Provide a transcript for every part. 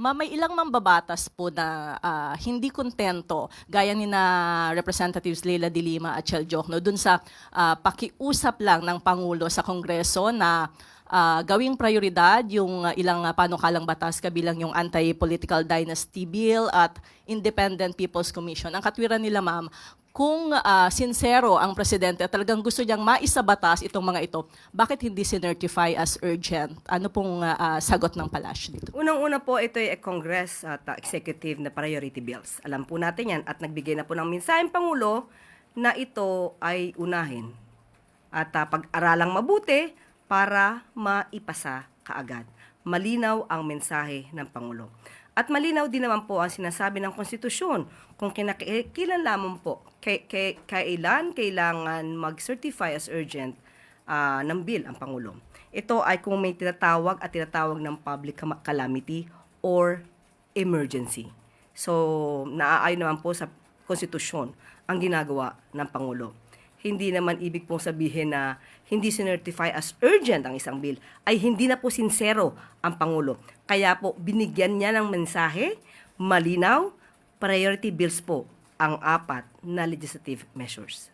May ilang mambabatas po na hindi kontento, gaya ni na Representatives Leila de Lima at Chel Jokno, dun sa pakiusap lang ng Pangulo sa Kongreso na gawing prioridad yung ilang panukalang batas kabilang yung Anti-Political Dynasty Bill at Independent People's Commission. Ang katwiran nila, ma'am, kung sincero ang presidente at talagang gusto niyang maisabatas itong mga ito, bakit hindi sinertify as urgent? Ano pong sagot ng palasyo dito? Unang-una po, ito ay Congress at executive na priority bills. Alam po natin yan at nagbigay na po ng mensaheng Pangulo na ito ay unahin at pag-aralang mabuti para maipasa kaagad. Malinaw ang mensahe ng Pangulo. At malinaw din naman po ang sinasabi ng konstitusyon kung kailan lamang po, kailan kailangan mag-certify as urgent ng bill ang Pangulo. Ito ay kung may tinatawag ng public calamity or emergency. So, naaayon naman po sa konstitusyon ang ginagawa ng Pangulo. Hindi naman ibig pong sabihin na hindi sinertify as urgent ang isang bill, ay hindi na po sincero ang Pangulo. Kaya po, binigyan niya ng mensahe, malinaw, priority bills po ang 4 na legislative measures.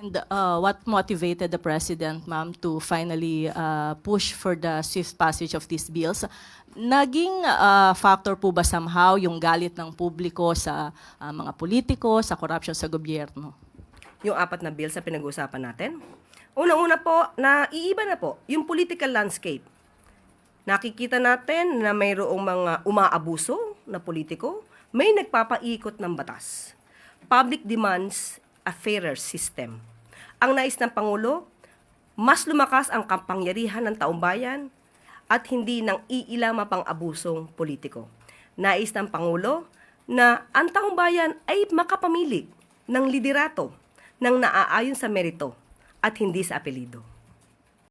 And what motivated the President, ma'am, to finally push for the swift passage of these bills? Naging factor po ba somehow yung galit ng publiko sa mga politiko, sa corruption sa gobyerno? Yung 4 na bills na pinag-uusapan natin. Unang-una po, naiiba na po yung political landscape. Nakikita natin na mayroong mga umaabuso na politiko, may nagpapaikot ng batas. Public demands a fairer system. Ang nais ng Pangulo, mas lumakas ang kapangyarihan ng taumbayan at hindi ng iilang mapang-abusong politiko. Nais ng Pangulo na ang taumbayan ay makapamili ng liderato ng naaayon sa merito at hindi sa apelyido.